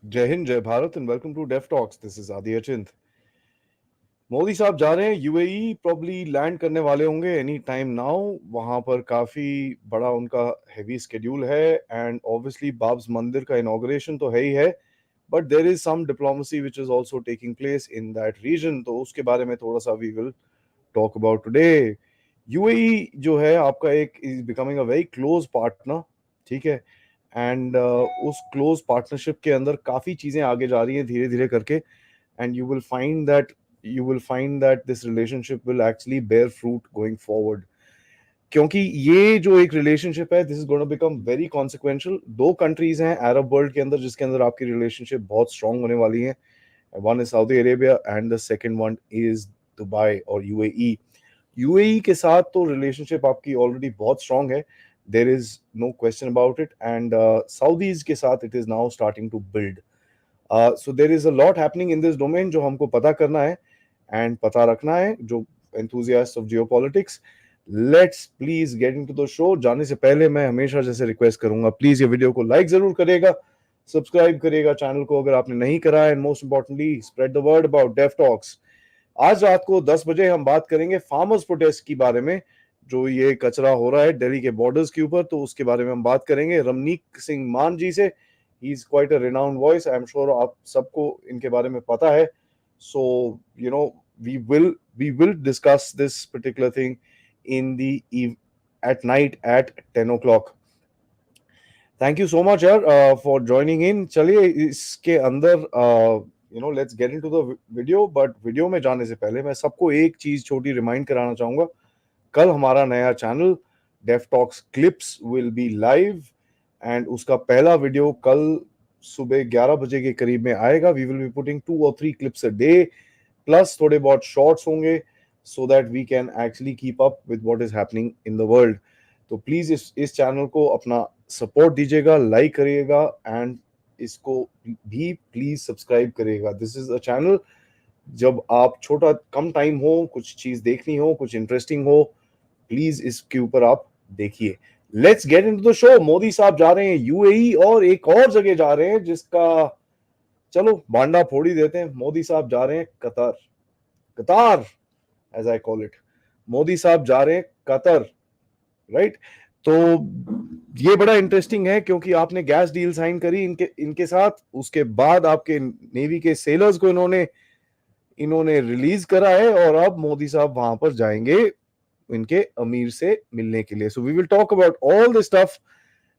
जय हिंद, जय Bharat and welcome to deaf talks. This is Aadi Achint. Modi साहब जा रहे हैं यूएई, प्रॉब्ली लैंड करने वाले होंगे एनी टाइम नाउ। वहां पर काफी बड़ा उनका हैवी स्केड्यूल है एंड ऑब्वियसली बाब्स मंदिर का इनॉग्रेशन तो है ही है, but there is some diplomacy which is also taking place in that region, तो उसके बारे में थोड़ा सा we will talk about today. UAE जो है आपका एक is becoming a very close partner, ठीक है। एंड उस क्लोज पार्टनरशिप के अंदर काफी चीजें आगे जा रही हैं धीरे धीरे करके, and you will find that this relationship will actually bear fruit going forward, क्योंकि ये जो एक रिलेशनशिप है this is going to become very consequential. दो कंट्रीज हैं अरब वर्ल्ड के अंदर जिसके अंदर आपकी रिलेशनशिप बहुत स्ट्रांग होने वाली है। One is Saudi Arabia and the second one is Dubai और यूएई। यूएई के साथ तो रिलेशनशिप आपकी ऑलरेडी बहुत स्ट्रांग है, there is no question about it, and Saudis के साथ it is now starting to build. So there is a lot happening in this domain जो हमको पता करना है एंड पता रखना है, जो enthusiasts of geopolitics. Let's please get into the show. जाने से पहले मैं हमेशा जैसे रिक्वेस्ट करूंगा, प्लीज ये वीडियो को लाइक जरूर करेगा, सब्सक्राइब करेगा चैनल को अगर आपने नहीं करा है, and most importantly spread the word about deaf talks. आज रात को 10 बजे हम बात करेंगे फार्मर्स प्रोटेस्ट के बारे में, जो ये कचरा हो रहा है दिल्ली के बॉर्डर्स के ऊपर, तो उसके बारे में हम बात करेंगे रमनीक सिंह मान जी से। He is quite a renowned voice, I am sure आप सबको इनके बारे में पता है। So you know we will discuss this particular thing in the at night at 10 o'clock. Thank you so much यार फॉर ज्वाइनिंग इन। चलिए इसके अंदर let's get into the video, but video में जाने से पहले मैं सबको एक चीज छोटी रिमाइंड कराना चाहूंगा। कल हमारा नया channel def talks clips will be live, and उसका पहला वीडियो कल सुबह 11 बजे के करीब में आएगा। We will be putting 2 or 3 clips a day, plus थोड़े बहुत शॉर्ट्स होंगे, so that we can actually keep up with what is happening in the world. तो प्लीज इस चैनल को अपना सपोर्ट दीजिएगा, लाइक करिएगा, एंड इसको भी प्लीज सब्सक्राइब करिएगा। दिस इज अ चैनल, जब आप छोटा कम टाइम हो, कुछ चीज देखनी हो, कुछ इंटरेस्टिंग हो, प्लीज इसके ऊपर आप देखिए। Let's get into the show. Modi साहब जा रहे हैं यूएई और एक और जगह जा रहे हैं जिसका चलो भांडा फोड़ ही देते हैं। मोदी साहब जा रहे हैं Qatar. Qatar as I call it. Modi साहब जा रहे हैं कतर, राइट। तो ये बड़ा इंटरेस्टिंग है क्योंकि आपने गैस डील साइन करी इनके इनके साथ, उसके बाद आपके नेवी के सेलर्स को इन्होंने इन्होंने रिलीज करा है, और अब मोदी साहब वहां पर जाएंगे इनके अमीर से मिलने के लिए। So we will talk about all this stuff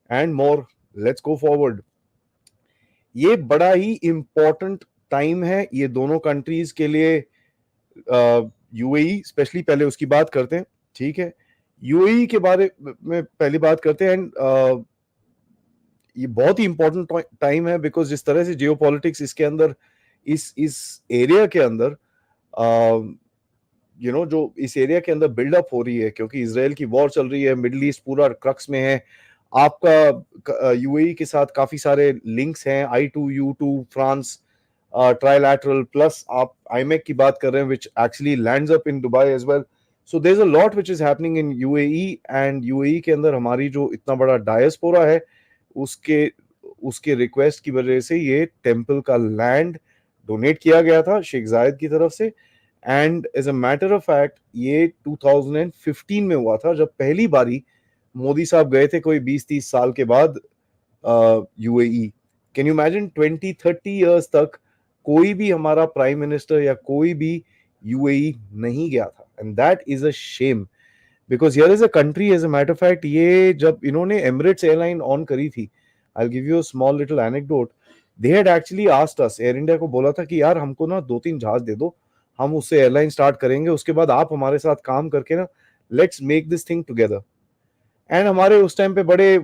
and more. Let's go forward. ये बड़ा ही इंपॉर्टेंट टाइम है ये दोनों कंट्रीज के लिए। यूएई स्पेशली, पहले उसकी बात करते हैं, ठीक है। यूएई के बारे में पहली बात करते हैं, एंड ये बहुत ही इंपॉर्टेंट टाइम है बिकॉज जिस तरह से जियोपॉलिटिक्स इसके अंदर इस एरिया के अंदर जो इस एरिया के अंदर बिल्डअप हो रही है, क्योंकि इसराइल की वॉर चल रही है, मिडिल ईस्ट पूरा क्रक्स में है। आपका यूएई के साथ काफी सारे लिंक्स हैं, I2U2 फ्रांस ट्राइलैटरल, प्लस आप आईमेक की बात कर रहे हैं which actually lands up in Dubai as well. So there is a lot which is happening in UAE, and UAE के अंदर हमारी जो इतना बड़ा डायस्पोरा है, उसके उसके रिक्वेस्ट की वजह से ये टेम्पल का लैंड डोनेट किया गया था शेख जायद की तरफ से। And as a matter of fact ये 2015 में हुआ था जब पहली बारी मोदी साहब गए थे कोई 20-30 साल के बाद UAE. Can you imagine 20-30 years तक कोई भी हमारा प्राइम मिनिस्टर या कोई भी यूएई नहीं गया था, and that is a shame because here is a country. As a matter of fact ये जब इन्होंने एमिरेट्स एयरलाइन ऑन करी थी, I give you a small little anecdote. They had actually asked us, Air India को बोला था कि यार हमको ना 2-3 जहाज दे दो, हम उससे एयरलाइन स्टार्ट करेंगे, उसके बाद आप हमारे साथ काम करके ना let's make this thing together. And हमारे उस टाइम पे बड़े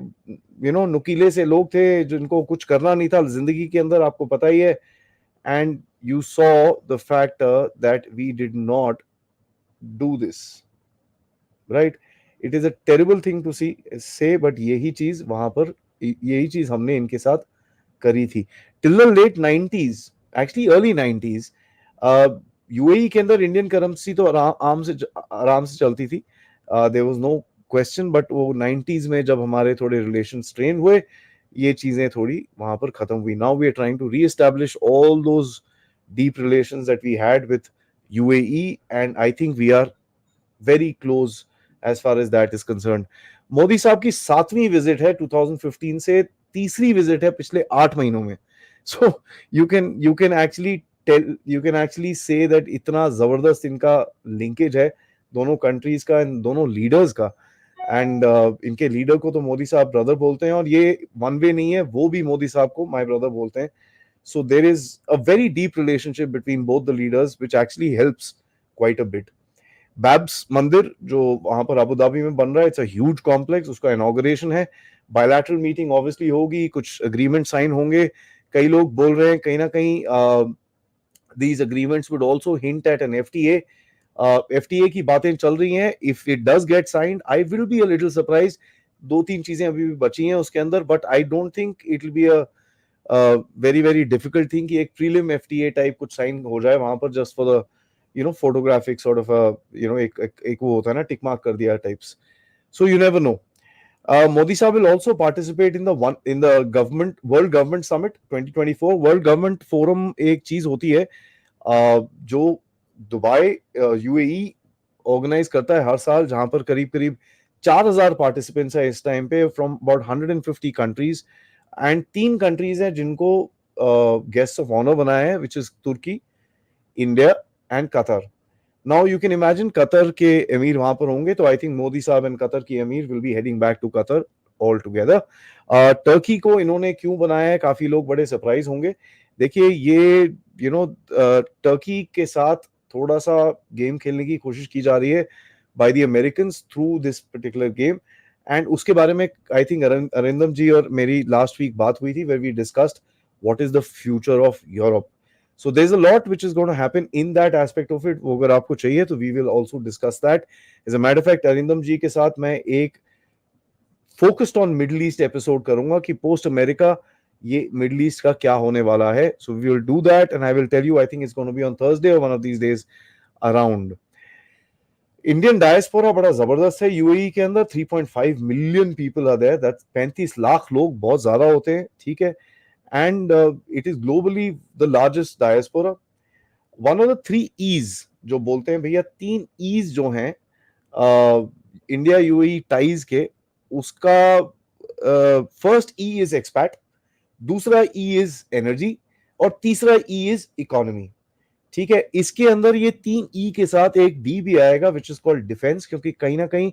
नुकीले से लोग थे जिनको कुछ करना नहीं था जिंदगी के अंदर, आपको पता ही है। And you saw the factor that we did not do this, right. It is a terrible thing to see say, but यही चीज वहां पर, यही चीज हमने इनके साथ करी थी till the late 90s, actually early 90s। UAE के अंदर इंडियन करेंसी तो आराम से चलती थी, there was no question, but वो 90s में जब हमारे थोड़े रिलेशन स्ट्रेन हुए, ये चीजें थोड़ी वहां पर खत्म हुई. Now we are trying to reestablish all those deep relations that we had with UAE, and I think we are very close as far as that is concerned. Modi साहब की 7वीं विजिट है 2015 से, तीसरी विजिट है पिछले 8 महीनों में. So you can actually tell, you can actually say that इतना जबरदस्त इनका लिंकेज है दोनों कंट्रीज का, इन दोनों लीडर्स का. एंड इनके लीडर को तो मोदी साहब ब्रदर बोलते हैं, और ये वन वे नहीं है, वो भी मोदी साहब को माय ब्रदर बोलते हैं. So there is a very deep relationship between both the leaders, which actually helps quite a bit. Babs Mandir, जो वहां पर अबू धाबी में बन रहा है, इट्स अ ह्यूज कॉम्प्लेक्स, उसका इनॉग्रेशन है. बायलैटरल मीटिंग ऑब्वियसली होगी, कुछ अग्रीमेंट साइन होंगे. कई लोग बोल रहे हैं कहीं ना कहीं these agreements would also hint at an FTA. FTA की बातें चल रही हैं. If it does get signed, I will be a little surprised. दो तीन चीजें अभी भी बची हैं उसके अंदर, but I don't think it will be a very very difficult thing कि एक प्रीलिम एफटीए टाइप कुछ साइन हो जाए वहां पर, just for the photographic sort of एक वो होता है ना, टिक मार्क कर दिया types. So you never know. Modi Saab will also participate in the government World Government Summit 2024. World Government Forum एक चीज होती है जो दुबई यूएई ऑर्गेनाइज करता है हर साल, जहां पर करीब करीब 4,000 पार्टिसिपेंट्स है इस टाइम पे from about 150 countries. And 3 countries हैं जिनको गेस्ट ऑफ ऑनर बनाया है, which is Turkey, India and Qatar. Now you can imagine Qatar के अमीर वहां पर होंगे, तो आई थिंक मोदी साहब एंड कतर की emir will be heading back to Qatar all together. Turkey को इन्होंने क्यों बनाया है, काफी लोग बड़े सरप्राइज होंगे. देखिए ये टर्की के साथ थोड़ा सा गेम खेलने की कोशिश की जा रही है by the American through this particular game. And उसके बारे में आई थिंक अरिंदम जी और मेरी लास्ट वीक बात हुई थी, where we discussed what is the future of Europe. So there's a lot which is going to happen in that aspect of it. वो अगर आपको चाहिए तो we will also discuss that. As a matter of fact, Arindam जी के साथ मैं एक focused on Middle East episode करूंगा कि post America ये Middle East का क्या होने वाला है. So we will do that and I will tell you, I think it's going to be on Thursday or one of these days around. Indian diaspora बड़ा जबरदस्त है यूएई के अंदर. 3.5 million people are there, that's 35 lakh लोग, बहुत ज्यादा होते हैं, ठीक है. And it is globally the largest diaspora. One of the 3 E's जो बोलते हैं भैया, 3 ईज जो हैं इंडिया यूएई टाइज के, उसका फर्स्ट ई इज एक्सपैट, दूसरा ई इज एनर्जी, और तीसरा ई इज इकोनॉमी. ठीक है, इसके अंदर ये 3 ई के साथ एक डी भी आएगा विच इज कॉल्ड डिफेंस, क्योंकि कहीं ना कहीं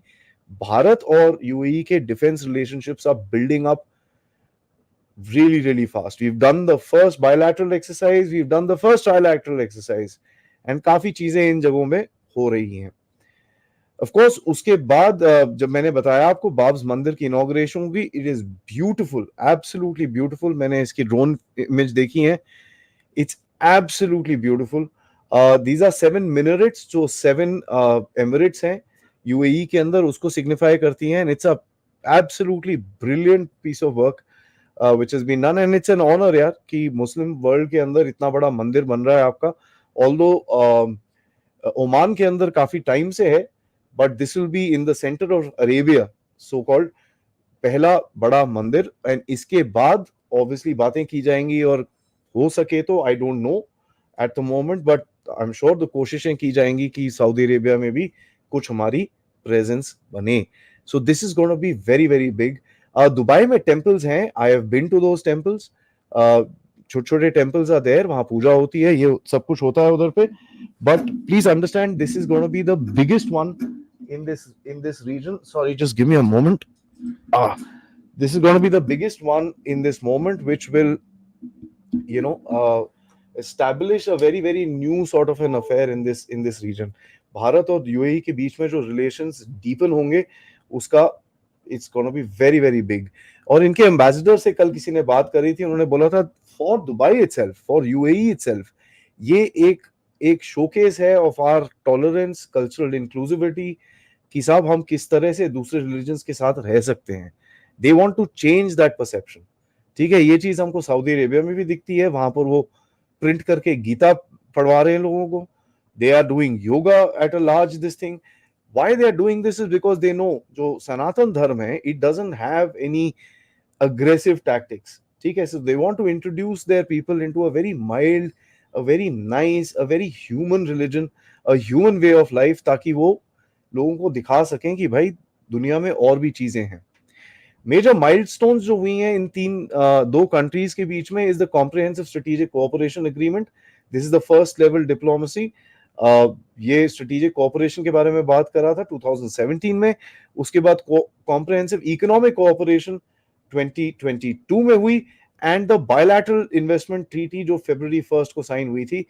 भारत और यूएई के defence relationships are building up really really fast. We've done the first bilateral exercise, we've done the first trilateral exercise, and काफी चीजें इन जगहों में हो रही हैं. ऑफ कोर्स उसके बाद जब मैंने बताया आपको बाब्स मंदिर की इनॉग्रेशन होगी, it is beautiful, absolutely beautiful. मैंने इसकी ड्रोन इमेज देखी है, it's absolutely beautiful. These are 7 minarets जो 7 एमिरेट्स हैं यूएई के अंदर, उसको सिग्निफाई करती हैं. It's a absolutely brilliant piece of work which has been done, and it's an honor यार कि मुस्लिम वर्ल्ड के अंदर इतना बड़ा मंदिर बन रहा है आपका. ऑल्दो ओमान के अंदर काफी टाइम से है, but this will be in the centre of Arabia, so called पहला बड़ा मंदिर. एंड इसके बाद ऑब्वियसली बातें की जाएंगी, और हो सके तो I don't know at the moment, but I am sure the कोशिशें की जाएंगी कि सऊदी अरेबिया में भी कुछ हमारी प्रेजेंस बने. So this is going to be very very big. Dubai में टेम्पल्स हैं, I have been to those temples. छोटे छोटे टेम्पल्स आर देयर, वहां पूजा होती है, ये सब कुछ होता है उधर पे. But please understand, this is going to be the biggest one in this region. Sorry, just give me a moment. This is going to be the biggest one in this moment, which will establish a very very new sort of an affair in this region. Bharat और UAE के बीच में जो relations deepen होंगे, उसका it's gonna be very very big. और इनके ambassador से कल किसी ने बात करी थी, उन्होंने बोला था for Dubai itself, for UAE itself, ये एक शोकेस है of our tolerance, cultural inclusivity, कि साहब हम किस तरह से दूसरे रिलीजन्स के साथ रह सकते हैं. They want to change that perception. ठीक है, ये चीज हमको सऊदी अरेबिया में भी दिखती है, वहां पर वो प्रिंट करके गीता पढ़वा रहे हैं लोगों को. They are doing yoga at a large this thing. Why they are doing this is because they know जो सनातन धर्म है, it doesn't have any aggressive tactics. ठीक है, so they want to introduce their people into a very mild, a very nice, a very human religion, a human way of life, ताकि वो लोगों को दिखा सकें कि भाई दुनिया में और भी चीजें हैं. मेजर माइलस्टोन्स जो हुई हैं इन दो कंट्रीज के बीच में is the comprehensive strategic cooperation agreement. This is the first level diplomacy. ये स्ट्रेटेजिक कोऑपरेशन के बारे में बात कर रहा था 2017 में. उसके बाद कॉम्प्रिहेंसिव इकोनॉमिक कोऑपरेशन 2022 में हुई, and the bilateral investment treaty जो February 1st को साइन हुई थी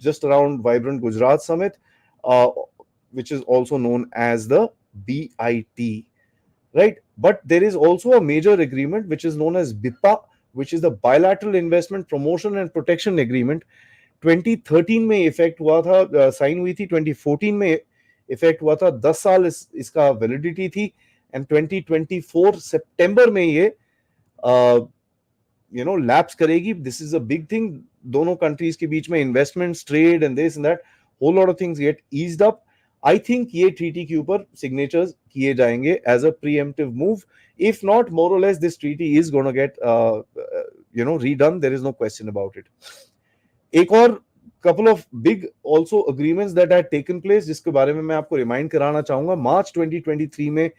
just around vibrant Gujarat summit, which is also known as the BIT, right? But there is also a major agreement which is known as BIPA, which is the Bilateral Investment Promotion and Protection Agreement. 2013 में effect हुआ था, sign हुई थी. 2014 में effect हुआ था. 10 साल इसका वैलिडिटी थी, एंड 2024 सितंबर में ये लैप्स करेगी. This is a big thing. दोनों कंट्रीज के बीच में investments, trade and this and that, whole lot of things get eased up. I think ये ट्रीटी के ऊपर सिग्नेचर्स किए जाएंगे as a preemptive move. If not, more और less this treaty is gonna get redone. There is no question about it. एक और couple of big also agreements that had taken place जिसके बारे में मैं आपको रिमाइंड कराना चाहूंगा. मार्च 2023 में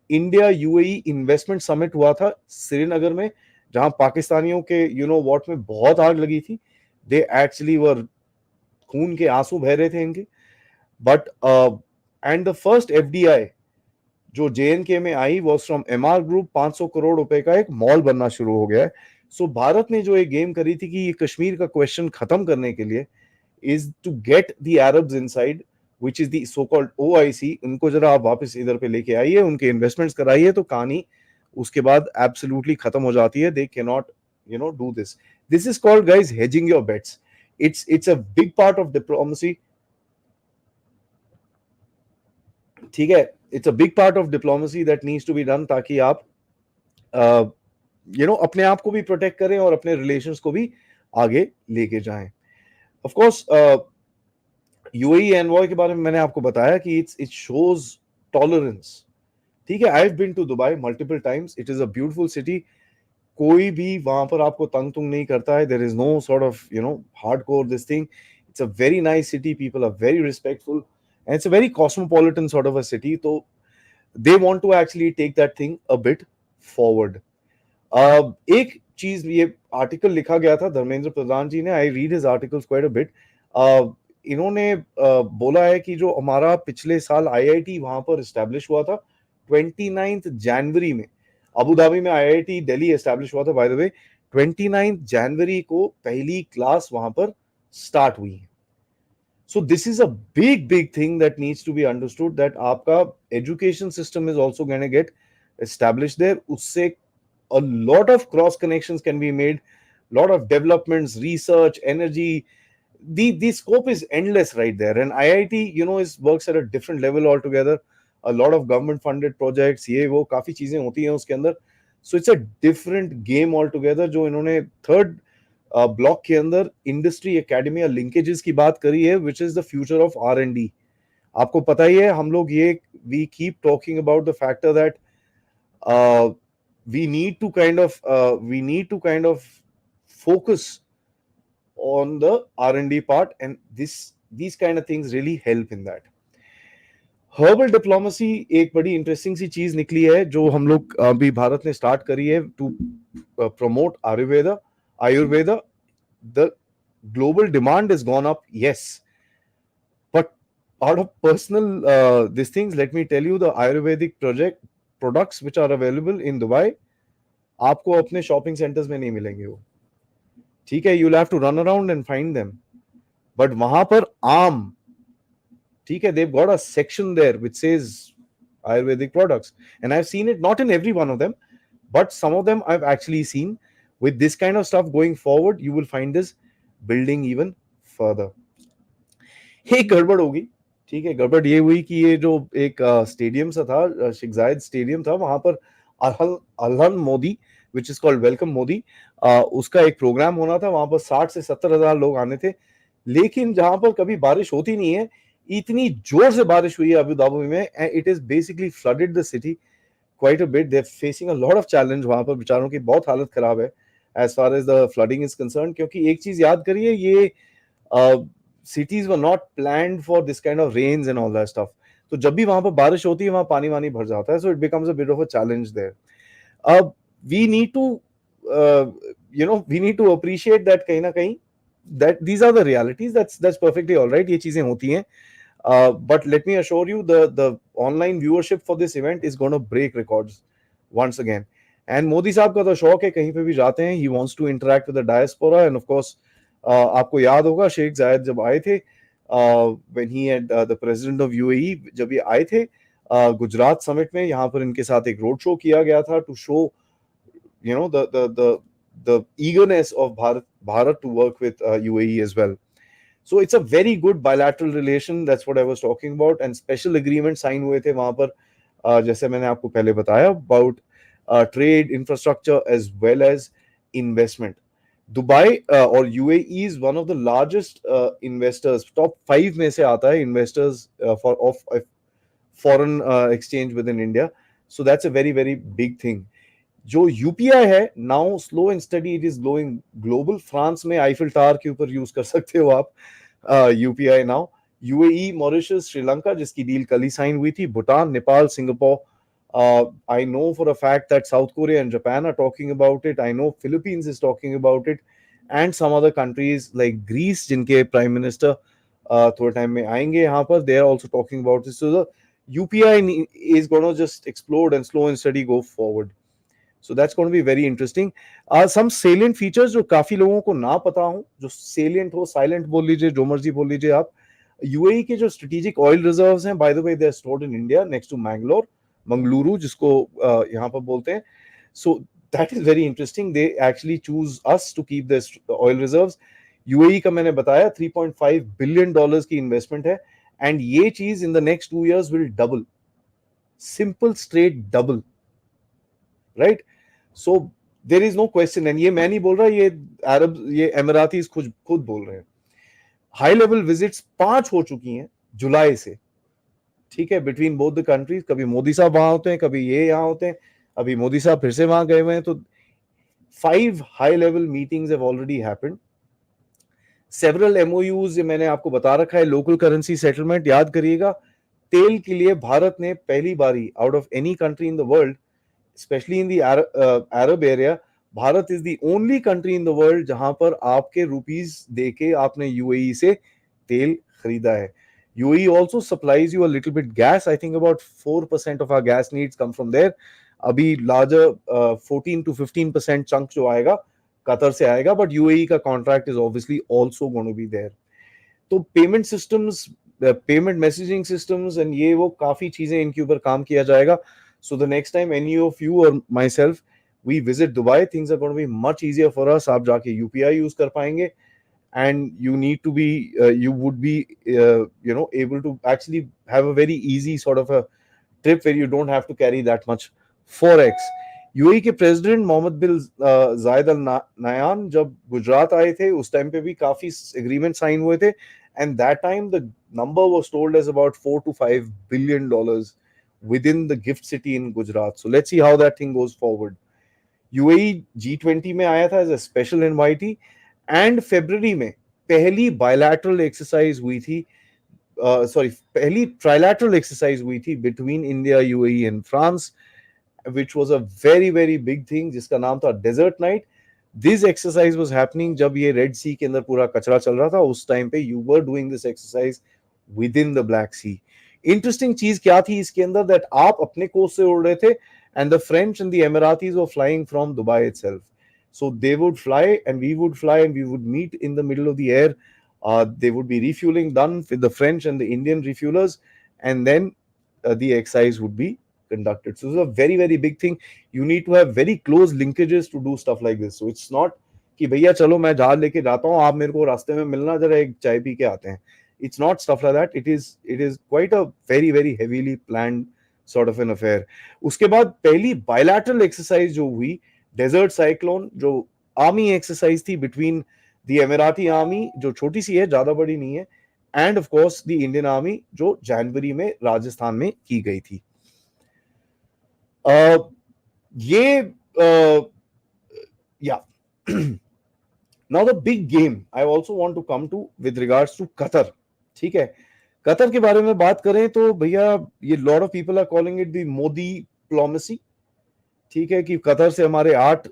इंडिया यूएई इन्वेस्टमेंट समिट हुआ था श्रीनगर में, जहां पाकिस्तानियों के व्हाट में बहुत आग लगी थी. दे एक्चुअली वर, खून के आंसू बह रहे थे इनके. But and the first FDI जो जेएनके में I was from MR group. 500 crore रुपए का एक मॉल बनना शुरू हो गया है. सो भारत ने जो एक गेम करी थी कि ये कश्मीर का क्वेश्चन खत्म करने के लिए is to get the Arabs inside, which is the so-called OIC. उनको जरा आप वापस इधर पे लेके आइए, उनके इन्वेस्टमेंट्स कराइए, तो कहानी उसके बाद एब्सोल्युटली खत्म हो जाती है. They cannot, do this. This is called, guys, hedging your bets. It's a big part of diplomacy. ठीक है, it's a big part of diplomacy that needs to be done ताकि आप अपने आप को भी प्रोटेक्ट करें और अपने रिलेशंस को भी आगे लेके जाएं. Of course, UAE envoy के बारे में मैंने आपको बताया कि it shows tolerance. ठीक है, I've been to Dubai multiple times. It is a beautiful city. कोई भी वहां पर आपको तंग तुंग नहीं करता है. There is no sort of hardcore this thing. It's a very nice city. People are very respectful, and it's a very cosmopolitan sort of a city. So they want to actually take that thing a bit forward. एक चीज, ये article लिखा गया था धर्मेंद्र प्रधान जी ने. I read his articles quite a bit. इन्होंने बोला है कि जो हमारा पिछले साल आईआईटी वहां पर एस्टैब्लिश हुआ था 29 जनवरी में. अबू धाबी में आईआईटी दिल्ली एस्टैब्लिश हुआ था, बाय द वे. 29 जनवरी को पहली क्लास वहां पर स्टार्ट हुई है. So this is a big thing that needs to be understood, that आपका education system is also gonna get establish there. उससे a lot of cross connections can be made, lot of developments, research, energy. The scope is endless right there, and IIT is works at a different level altogether. A lot of government funded projects, ये वो काफी चीजें होती हैं उसके अंदर. So it's a different game altogether. जो इन्होंने थर्ड ब्लॉक के अंदर इंडस्ट्री एकेडमिया लिंकेजेस की बात करी है, which is the future of R&D. आपको पता ही है, हम लोग ये we keep talking about the factor that we need to kind of focus on the R&D part, and these kind of things really help in that. Herbal diplomacy एक बड़ी interesting सी चीज निकली है जो हम लोग अभी भारत ने स्टार्ट करी है to promote Ayurveda. The global demand is gone up, yes, but out of personal these things, let me tell you, the Ayurvedic products which are available in Dubai, आपको अपने शॉपिंग सेंटर्स में नहीं मिलेंगे वो. ठीक है, you'll have to run around and find them. But वहां पर आम, ठीक है, they've got a section there which says Ayurvedic products, and I've seen it not in every one of them, but some of them I've actually seen. With this kind of stuff going forward, you will find this building even further. एक गड़बड़ होगी, ठीक है. गड़बड़ ये हुई कि ये जो एक स्टेडियम सा था, शेख जायद स्टेडियम था, वहां पर अलहन Modi, which is called welcome Modi, उसका एक प्रोग्राम होना था. वहां पर 60 से 70 हजार लोग आने थे, लेकिन जहां पर कभी बारिश होती नहीं है, इतनी जोर से बारिश हुई है अबू धाबी में, it is basically flooded the city. quite a bit. They're facing a lot of challenge. वहां पर बेचारों की बहुत हालत खराब है as far as the flooding is concerned. क्योंकि एक चीज याद करिए, ये cities were not planned for this kind of rains and all that stuff. तो जब भी वहां पर बारिश होती है वहां पानी वानी भर जाता है. So it becomes a bit of a challenge there. We need to uh, we need to appreciate that कहीं ना कहीं that these are the realities. That's perfectly all right. ये चीजें होती हैं. But let me assure you, the online viewership for this event is going to break records once again. And Modi साहब का तो शौक है, कहीं पे भी जाते हैं, he wants to interact with the diaspora. And of course, आपको याद होगा शेख जायद जब आए थे, when he had the president of UAE, जब ये आए थे गुजरात समिट में, यहाँ पर इनके साथ एक रोड शो किया गया था to show the eagerness of Bharat to work with UAE as well. So it's a very good bilateral relation. That's what I was talking about. And special agreement sign हुए थे वहां पर, जैसे मैंने आपको पहले बताया, about trade, infrastructure as well as investment. Dubai or UAE is one of the largest investors. Top 5 में से आता है investors of foreign exchange within India. So that's a very very big thing. जो यूपीआई है now slow and steady it is glowing global. France में Eiffel tower के ऊपर use कर सकते हो आप UPI now. UAE, Mauritius, Sri Lanka जिसकी डील कल ही साइन हुई थी, Bhutan, Nepal, Singapore. I know for a fact that South Korea and Japan are talking about it. I know Philippines is talking about it and some other countries like Greece, जिनके prime minister थोड़े time में आएंगे यहाँ पर, they are also talking about this. So the UPI is going to just explode and slow and steady go forward. So that's going to be very interesting. Some salient features जो काफी लोगों को ना पता हो, जो salient हो, silent बोल लीजिए, जो मर्जी बोल लीजिए आप. यूएई के जो strategic oil reserves हैं, by the way, they are stored in India next to Mangaluru जिसको यहाँ पर बोलते हैं. So that is very interesting. They actually choose us to keep this oil reserves. UAE का मैंने बताया $3.5 billion की इन्वेस्टमेंट है, and ये चीज in the next 2 years will double. Simple straight double, right? So there is no question. And ये मैं नहीं बोल रहा, ये अरब, ये एमिरातीज खुद बोल रहे हैं. हाई लेवल विजिट्स 5 हो चुकी हैं जुलाई से, ठीक है, बिटवीन बोथ द कंट्रीज. कभी मोदी साहब वहां होते हैं, कभी ये यहाँ होते हैं, अभी मोदी साहब फिर से वहां गए हुए हैं. तो 5 high level meetings have already happened. Several MoUs मैंने आपको बता रखा है. लोकल करेंसी सेटलमेंट याद करिएगा, तेल के लिए भारत ने पहली बारी out of any country in the world, especially in the Arab area, Bharat is the only country in the world जहां पर आपके रुपीस देके आपने यूएई से तेल खरीदा है. UAE also supplies you a little bit gas. I think about 4% of our gas needs come from there. अभी larger 14 to 15% chunk जो आएगा कतर से आएगा, but UAE का contract is obviously also going to be there. तो payment systems, payment messaging systems and ये वो काफी चीजें इनके ऊपर काम किया जाएगा. So the next time any of you or myself we visit Dubai, things are going to be much easier for us. आप जाके UPI use कर पाएंगे, and you need to be you would be able to actually have a very easy sort of a trip where you don't have to carry that much forex. UAE के president Mohammad बिन जायद अल नयान जब गुजरात आए थे उस time पे भी काफी agreement sign हुए थे, and that time the number was told as about $4 to $5 billion within the gift city in Gujarat. So let's see how that thing goes forward. UAE G20 में आया था as a special invitee, and February में पहली bilateral exercise हुई थी, पहली trilateral exercise हुई थी between India, UAE and France, which was a very very big thing, जिसका नाम था Desert Night. This exercise was happening जब ये Red Sea के अंदर पूरा कचरा चल रहा था. उस टाइम पे you were doing this exercise within the Black Sea. Interesting चीज क्या थी इसके अंदर, दैट आप अपने कोस्ट से उड़ रहे थे and the French and the Emiratis were flying from Dubai itself. So they would fly and we would fly and we would meet in the middle of the air. They would be refueling done with the French and the Indian refuelers, and then the exercise would be conducted. So it's a very very big thing. You need to have very close linkages to do stuff like this. So it's not कि भैया चलो मैं जहाज लेके जाता हूँ, आप मेरे को रास्ते में मिलना, जरा एक चाय पी के आते हैं. It's not stuff like that. It is quite a very very heavily planned sort of an affair. उसके बाद पहली bilateral exercise जो हुई, Desert Cyclone, जो army exercise थी between the Emirati army, जो छोटी सी है, ज्यादा बड़ी नहीं है, and of course the Indian army, जो जनवरी में राजस्थान में की गई थी. ये या now the big game I also want to come to with regards to Qatar. ठीक है, कतर के बारे में बात करें तो भैया ये lot of people are calling it the Modi diplomacy. ठीक है, कि कतर से हमारे 8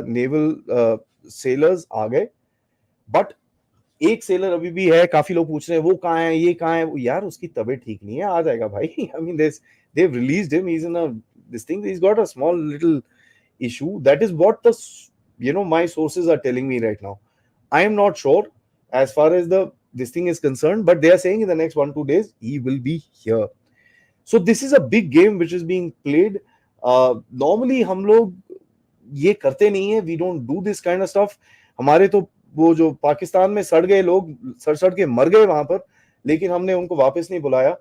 नेवल सेलर्स आ गए, बट एक सेलर अभी भी है. काफी लोग पूछ रहे हैं वो कहाँ है, ये कहाँ है. यार उसकी तबीयत ठीक नहीं है, आ जाएगा भाई. I mean they've released him. He's in a this thing. He's got a small little issue. That is what the my sources are telling me right now. I am not sure as far as the this thing is concerned, but they are saying in the next 1-2 days he will be here. So this is a big game which is being played. Normally हम लोग ये करते नहीं है. We don't do this kind of stuff. हमारे तो वो जो पाकिस्तान में सड़ गए लोग सड़ सड़ के मर गए वहां पर, लेकिन हमने उनको वापस नहीं बुलाया.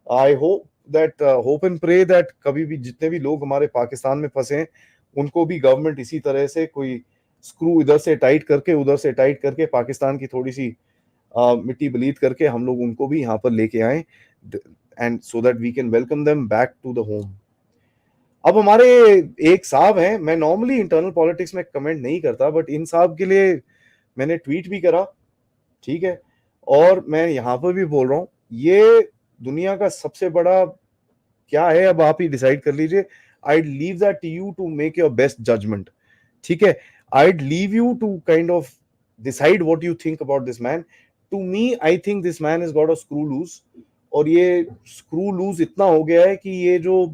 I hope and pray that कभी भी जितने भी लोग हमारे पाकिस्तान में फंसे हैं उनको भी गवर्नमेंट इसी तरह से कोई स्क्रू इधर से टाइट करके उधर से टाइट करके पाकिस्तान की थोड़ी सी मिट्टी बलीद करके हम लोग उनको भी यहाँ पर लेके आए, and so that we can welcome them back to the home. अब हमारे एक साहब हैं, मैं नॉर्मली इंटरनल पॉलिटिक्स में कमेंट नहीं करता, बट इन साहब के लिए मैंने ट्वीट भी करा. ठीक है, और मैं यहाँ पर भी बोल रहा हूँ, ये दुनिया का सबसे बड़ा क्या है अब आप ही डिसाइड कर लीजिए. I leave that to you to make your best judgement. ठीक है, I leave you to kind of decide what you think about this man. To me I think this man is got a screw loose, और ये screw loose इतना हो गया है कि ये जो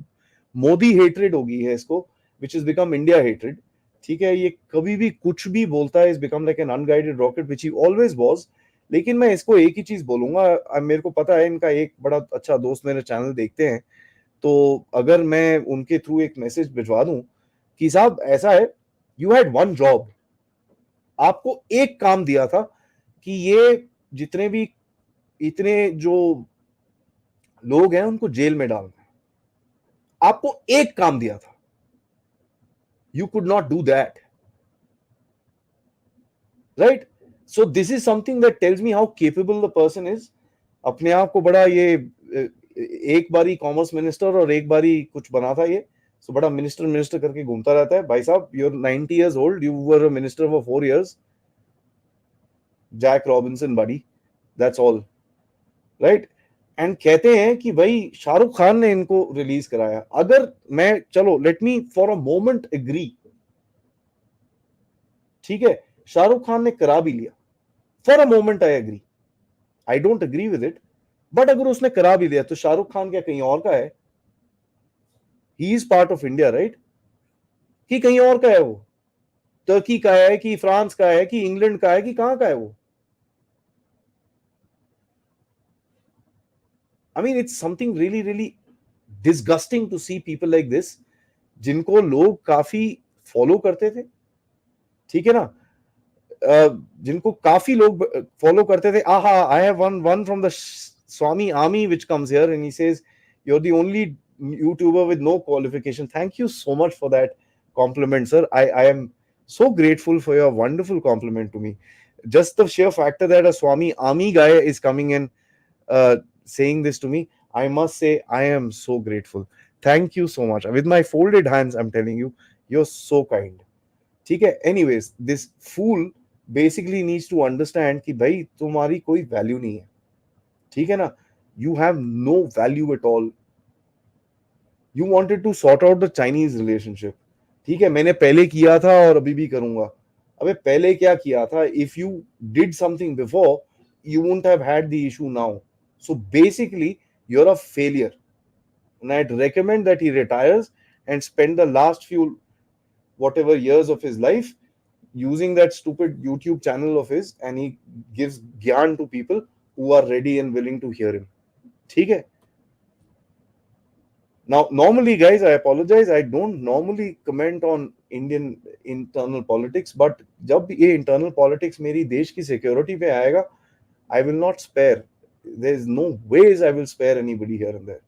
मोदी हेट्रेड हो गई है इसको, which is become India hatred. ठीक है, ये कभी भी कुछ भी बोलता है, is become like an unguided rocket which he always was. लेकिन मैं इसको एक ही चीज बोलूंगा, मेरे को पता है इनका एक बड़ा अच्छा दोस्त मेरे चैनल देखते हैं, तो अगर मैं उनके थ्रू एक मैसेज भिजवा दूं कि साहब ऐसा है, यू हैड वन जॉब, आपको एक काम दिया था कि ये जितने भी इतने जो लोग हैं उनको जेल में डालना है, आपको एक काम दिया था. You could not do that, right? So this is something that tells me how capable the person is. अपने आप को बड़ा ये एक बारी कॉमर्स मिनिस्टर और एक बारी कुछ बना था ये, सो बड़ा मिनिस्टर मिनिस्टर करके घूमता रहता है. भाई साहब, you are 90 years old, you were a minister for 4 years. Jack Robinson buddy, that's all, right? And कहते हैं कि भाई शाहरुख खान ने इनको रिलीज कराया. अगर मैं, चलो let me for a moment agree, ठीक है, शाहरुख खान ने करा भी लिया, for a moment I agree, I don't agree with it, but अगर उसने करा भी दिया तो शाहरुख खान क्या कहीं और का है? He is part of India, right? कि कहीं और का है वो? टर्की का है कि फ्रांस का है कि इंग्लैंड का है कि कहां का है वो? I mean, it's something really, really disgusting to see people like this, जिनको लोग काफी फॉलो करते थे. ठीक है ना, जिनको काफी लोग फॉलो करते थे. आहा, I have one from the Swami army which comes here and he says you're the only YouTuber with no qualification. Thank you so much for that compliment, sir. I am so grateful for your wonderful compliment to me. Just the sheer factor that a Swami army guy is coming in saying this to me, I must say I am so grateful. Thank you so much. With my folded hands, I'm telling you, you're so kind. ठीक है, anyways, this fool basically needs to understand कि भाई तुम्हारी कोई value नहीं है. ठीक है ना, you have no value at all. You wanted to sort out the Chinese relationship. ठीक है, मैंने पहले किया था और अभी भी करूंगा. अबे पहले क्या किया था? If you did something before, you wouldn't have had the issue now. So basically, you're a failure. And I'd recommend that he retires and spend the last few whatever years of his life using that stupid YouTube channel of his, and he gives gyan to people who are ready and willing to hear him. ठीक है? Now, normally, guys, I apologize. I don't normally comment on Indian internal politics, but जब ये internal politics मेरी देश की security पे आएगा, I will not spare. There is no ways I will spare anybody here and there,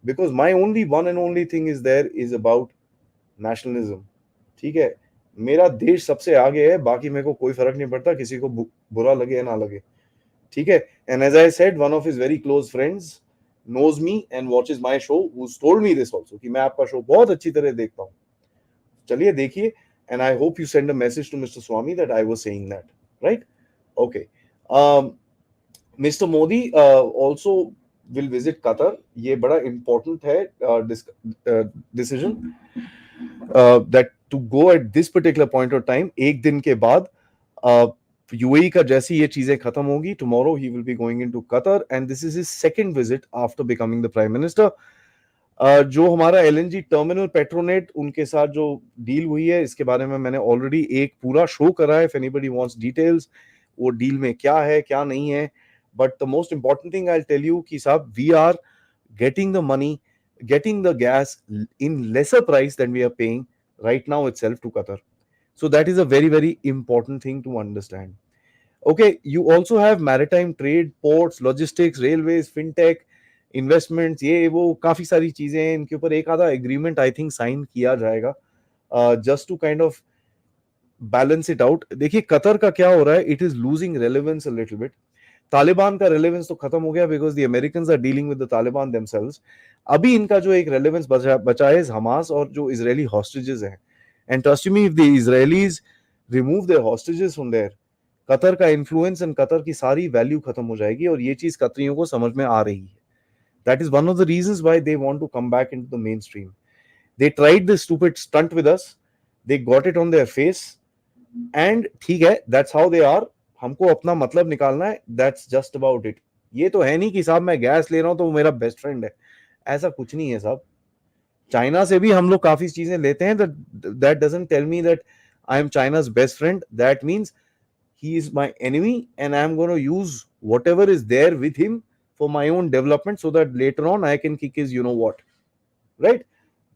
because my only one and only thing is there is about nationalism. ठीक है, मेरा देश सबसे आगे है, बाकी मेरे को कोई फर्क नहीं पड़ता किसी को बुरा लगे या ना लगे. ठीक है, and as I said, one of his very close friends knows me and watches my show, who's told me this also कि मैं आपका शो बहुत अच्छी तरह देखता हूँ. चलिए देखिए, and I hope you send a message to Mr. Swami that I was saying that, right? Okay. Um, Mr. Modi also will visit Qatar. ये बड़ा important है decision that to go at this particular point of time. एक दिन के बाद UAE का जैसी ये चीजें खत्म होगी, tomorrow he will be going into Qatar and this is his second visit after becoming the prime minister. जो हमारा एलएनजी टर्मिनल पेट्रोनेट उनके साथ जो डील हुई है, इसके बारे में मैंने ऑलरेडी एक पूरा शो करा है. इफ एनीबडी वांट्स डिटेल्स, वो डील में क्या है क्या नहीं है. But the most important thing I tell you कि साहब, we are getting the money, getting the gas in lesser price than we are paying right now itself to Qatar. So that is a very, very important thing to understand. Okay, you also have maritime trade, ports, logistics, railways, fintech, investments, ये वो काफी सारी चीजें हैं. इनके ऊपर एक आधा एग्रीमेंट आई थिंक साइन किया जाएगा just to kind of balance it out. देखिए कतर का क्या हो रहा है, it is losing relevance a little bit. Taliban का रेलेवेंस तो खत्म हो गया because the Americans are dealing with the Taliban themselves. अभी इनका जो एक रेलेवेंस बचा है हमास और जो इजरायली हॉस्टेजेस हैं. And trust me, if the Israelis remove their hostages from there, Qatar का इन्फ्लुएंस एंड कतर की सारी वैल्यू खत्म हो जाएगी. और ये चीज कतरियों को समझ में आ रही है. That is one of the reasons why they want to come back into the mainstream. They tried this stupid stunt with us. They got it on their face. And ठीक है, that's how they are. हमको अपना मतलब निकालना है. That's just about it. ये तो है नहीं कि साहब मैं गैस ले रहा हूं तो वो मेरा बेस्ट फ्रेंड है. ऐसा कुछ नहीं है साहब. चाइना से भी हम लोग काफी चीजें लेते हैं. That doesn't tell me that I am China's best friend. That means he is my enemy and I am going to use whatever is there with him for my own development so that later on I can kick his you know what, right?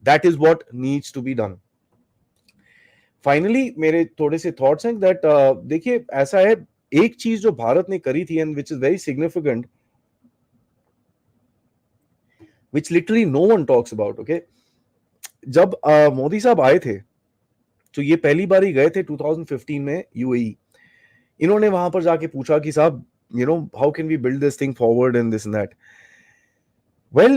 That is what needs to be done. Finally, मेरे थोड़े से thoughts हैं that देखिए ऐसा है, एक चीज जो भारत ने करी थी and which is very significant, which literally no one talks about. Okay, जब मोदी साहब आए थे तो ये पहली बार ही गए थे 2015 में यूएई. इन्होंने वहां पर जाके पूछा कि साहब, you know, how can we build this thing forward and this and that. Well,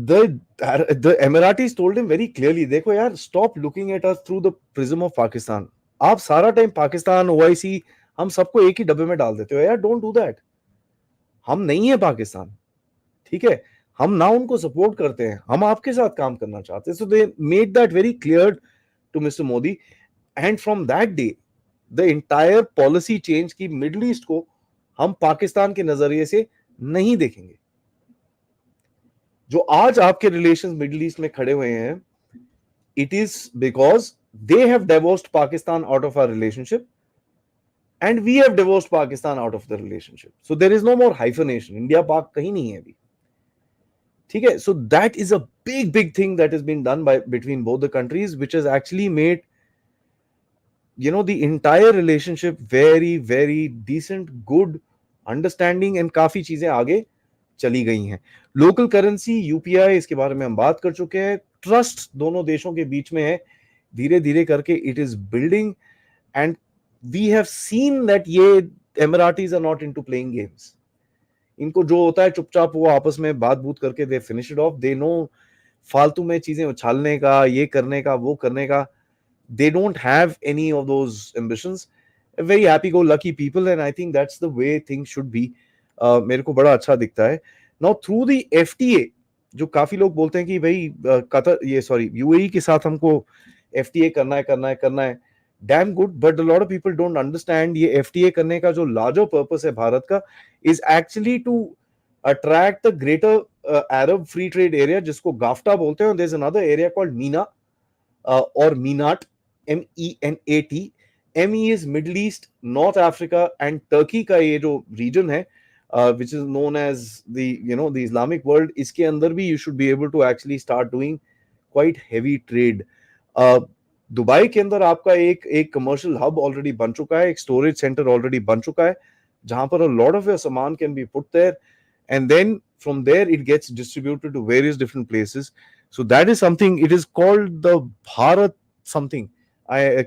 the Emiratis told him very clearly, देखो यार, stop looking at us through the prism of Pakistan. आप सारा टाइम पाकिस्तान, ओआईसी, हम सबको एक ही डब्बे में डाल देते हो यार. Don't do that. हम नहीं है पाकिस्तान, ठीक है? हम ना उनको सपोर्ट करते हैं, हम आपके साथ काम करना चाहते हैं. So they made that very clear to mister Modi and from that day the entire policy change की मिडिल ईस्ट को हम पाकिस्तान के नजरिए से नहीं देखेंगे. जो आज आपके रिलेशंस मिडिल ईस्ट में खड़े हुए हैं, it is because they have divorced Pakistan out of our relationship and we have divorced Pakistan out of the relationship. So there is no more hyphenation. India Pak कहीं नहीं है अभी, ठीक है? So that is a big big thing that is been done by between both the countries, which has actually made you know the entire relationship very very decent, good, understanding and काफी चीजें आगे चली गई हैं. Local currency UPI, इसके बारे में हम बात कर चुके हैं. ट्रस्ट दोनों देशों के बीच में है, धीरे धीरे करके it is building and we have seen that ये Emiratis are not into playing games. इनको जो होता है चुपचाप वो आपस में बात बूत करके they finish it of. They know फालतू में चीजें उछालने का, ये करने का, वो करने का. They don't have any of those ambitions. Very happy-go-lucky people, and I think that's the way things should be. मेरे को बड़ा अच्छा दिखता है. Now through the FTA, जो काफी लोग बोलते हैं कि भाई कतर, ये सॉरी यूएई के साथ हमको FTA करना है. Damn good, but a lot of people don't understand ये FTA करने का जो larger purpose है भारत का is actually to attract the greater Arab free trade area, जिसको गाफ्टा बोलते हैं. There's another area called MENA or MENAT. MENAT. ME is Middle East, North Africa and Turkey का ये जो region है, which is known as the the Islamic world. इसके अंदर भी you should be able to actually start doing quite heavy trade. Dubai के अंदर आपका एक commercial hub already बन चुका है, एक storage center already बन चुका है, जहां पर a lot of your सामान can be put there, and then from there it gets distributed to various different places. So that is something. It is called the Bharat something.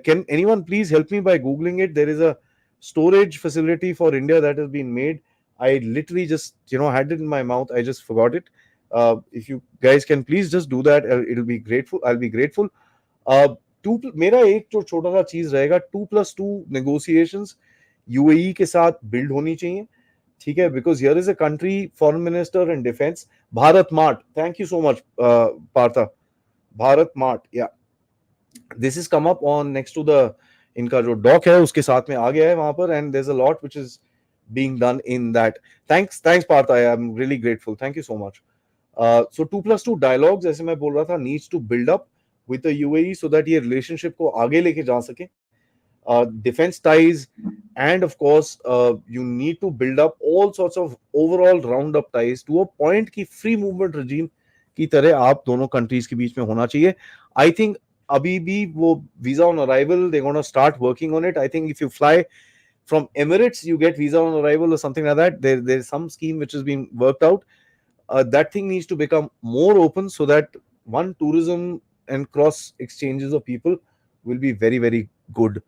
Can anyone please help me by googling it? There is a storage facility for India that has been made. I literally just, had it in my mouth. I just forgot it. If you guys can please just do that, it'll be grateful. I'll be grateful. Uh, to मेरा एक जो छोटा सा चीज रहेगा, 2+2 negotiations UAE के साथ build होनी चाहिए, ठीक है, because here is a country foreign minister and defence, Bharat Mart, thank you so much Partha, Bharat Mart, या this is come up on next to the, इनका जो डॉक है उसके साथ में आ गया है वहां पर, and there is a lot which is being done in that. Thanks Partha, I am really grateful, thank you so much. So 2+2 dialogues, जैसे मैं बोल रहा था, needs to build up with the UAE so that ये relationship को आगे लेके जा सके. Defense ties, and of course you need to build up all sorts of overall round up ties to a point कि free movement regime की तरह आप दोनों countries के बीच में होना चाहिए. I think अभी भी वो visa on arrival, they're going to start working on it. I think if you fly from Emirates, you get visa on arrival or something like that. There's some scheme which is being worked out. That thing needs to become more open so that one, tourism and cross exchanges of people will be very, very good.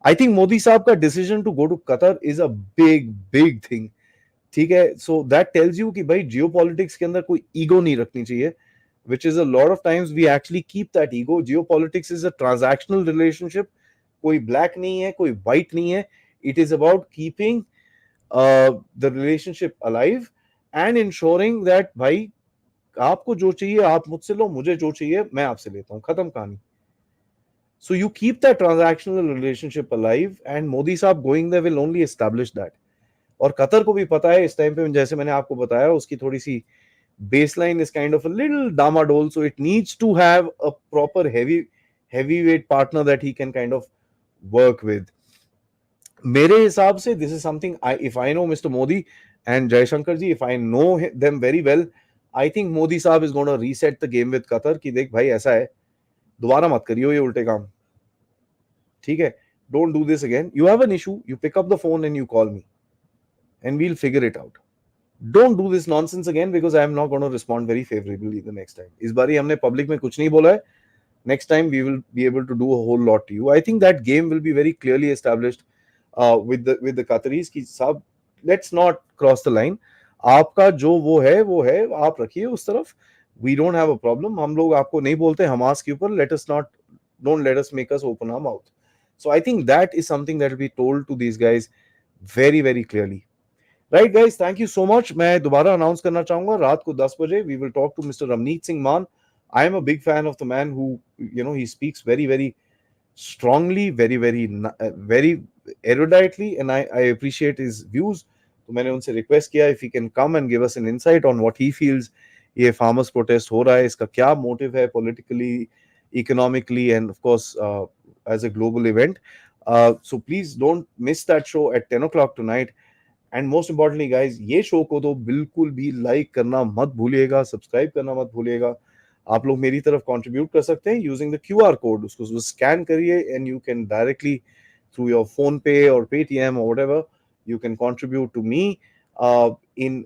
I think Modi साहब का decision to go to Qatar is a big thing. ठीक है, so that tells you कि भाई geopolitics के अंदर कोई ego नहीं रखनी चाहिए, which is a lot of times we actually keep that ego. Geopolitics is a transactional relationship. कोई black नहीं है, कोई white नहीं है. It is about keeping the relationship alive and ensuring that भाई आपको जो चाहिए आप मुझसे लो, मुझे जो चाहिए मैं आपसे लेता हूं, खत्म कहानी. So you keep that transactional relationship alive, and Modi साहब going there will only establish that. और कतर को भी पता है इस टाइम पे, जैसे मैंने आपको बताया, उसकी थोड़ी सी baseline is kind of a little damadole, so it needs to have a proper heavyweight partner that he can kind of work with. मेरे हिसाब से this is something, if I know Mr. Modi and Jaishankar ji, if I know them very well, I think Modi साहब is going to reset the game with Qatar कि देख भाई ऐसा है, दोबारा मत करियो ये उल्टे काम, ठीक है, don't do this again. You have an issue, you pick up the phone and you call me and we'll figure it out. Don't do this nonsense again, because I am not going to respond very favorably the next time. इस बारी हमने public में कुछ नहीं बोला है. Next time we will be able to do a whole lot to you. I think that game will be very clearly established with the Qataris कि साहब, let's not cross the line. आपका जो वो है आप रखिए उस तरफ. We don't have a problem. हम लोग आपको नहीं बोलते हमास के ऊपर. Don't let us make us open our mouth. So I think that is something that will be told to these guys very, very clearly. Right, guys, thank you so much. मैं दोबारा announce करना चाहूंगा रात को 10 बजे we will talk to Mr. Ramneet Singh Maan. I am a big fan of the man who, he speaks very, very strongly, very, very eruditely, and I appreciate his views. तो मैंने उनसे request किया if he can come and give us an insight on what he feels ये farmers protest हो रहा है, इसका क्या motive है politically, economically, and of course as a global event. So please don't miss that show at 10 o'clock tonight. And most importantly guys, ये show को तो बिल्कुल भी लाइक करना मत भूलिएगा, सब्सक्राइब करना मत भूलिएगा. आप लोग मेरी तरफ कंट्रीब्यूट कर सकते हैं यूजिंग द क्यूआर कोड. उसको स्कैन करिए and you can directly through your PhonePe और पेटीएम और whatever you can contribute to me in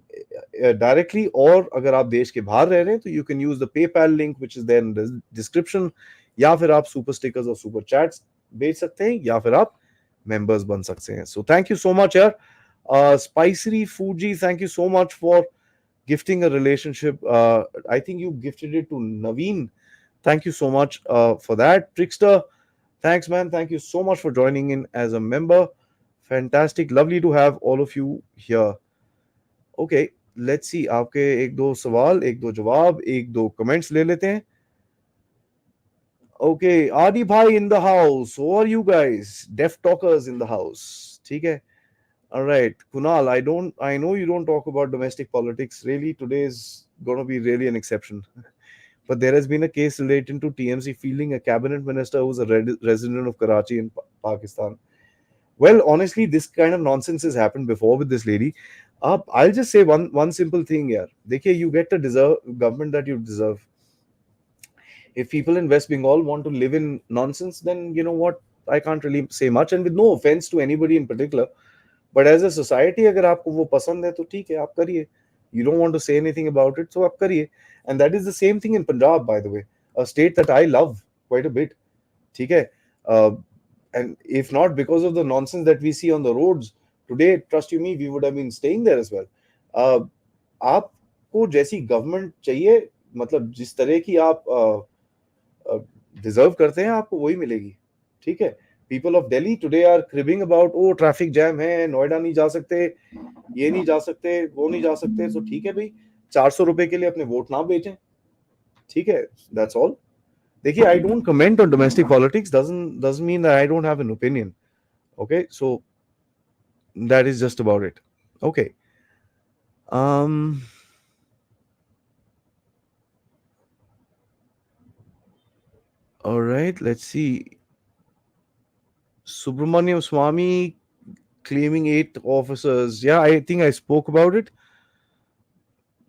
directly. और अगर आप देश के बाहर रह रहे हैं तो you can use the PayPal link which is there in the description, या फिर आप सुपर स्टिकर्स और सुपर चैट्स भेज सकते हैं, या फिर आप मेंबर्स बन सकते हैं. So thank you so much यार. Spicy Fuji, thank you so much for gifting a relationship. I think you gifted it to Naveen. Thank you so much for that. Trickster, thanks, man. Thank you so much for joining in as a member. Fantastic. Lovely to have all of you here. Okay, let's see. आपके एक दो सवाल, एक दो जवाब, एक दो comments ले लेते हैं. Okay, Aadi bhai in the house. Who are you guys? Deaf talkers in the house. ठीक है. All right, Kunal, I know you don't talk about domestic politics. Really, today is going to be really an exception. But there has been a case relating to TMC fielding a cabinet minister who's a resident of Karachi in Pakistan. Well, honestly, this kind of nonsense has happened before with this lady. I'll just say one simple thing here. Dekhiye, you get the government that you deserve. If people in West Bengal want to live in nonsense, then you know what? I can't really say much. And with no offense to anybody in particular, but as a society, अगर आपको वो पसंद है तो ठीक है, आप करिए. You don't want to say anything about it, so आप करिए. And that is the same thing in Punjab, by the way, a state that I love quite a bit. ठीक है. And if not because of the nonsense that we see on the roads, Today, trust you me, we would have been staying there as well. uh, आपको जैसी government चाहिए, मतलब जिस तरह की आप डिजर्व करते हैं, आपको वही मिलेगी. ठीक है. People of Delhi today are cribbing about, oh traffic jam है, नोएडा नहीं जा सकते, ये नहीं जा सकते, वो नहीं जा सकते. सो ठीक है भाई, 400 रुपए के लिए अपने वोट ना बेचें. ठीक है. That's all. देखिए, I don't comment on domestic politics, doesn't mean that I don't have an opinion. Okay, so that is just about it. Okay. um all right, let's see. Subramaniam Swami claiming 8 officers. Yeah, I think I spoke about it.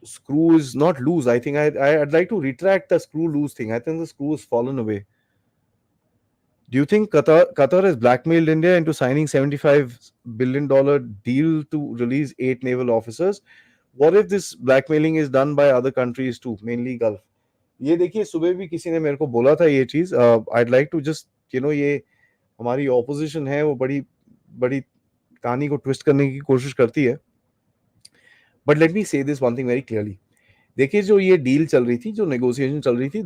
Screw is not loose. I think I'd like to retract the screw loose thing. I think the screw has fallen away. Do you think Qatar has blackmailed India into signing $75 billion deal to release 8 naval officers? What if this blackmailing is done by other countries too, mainly Gulf? ये देखिए, सुबह भी किसी ने मेरे को बोला था ये चीज. I'd like to just, ये हमारी ऑपोजिशन है, वो बड़ी बड़ी कहानी को ट्विस्ट करने की कोशिश करती है. बट लेट मी से this one thing very clearly. देखिए, जो ये डील चल रही थी, जो नेगोशिएशन चल रही थी,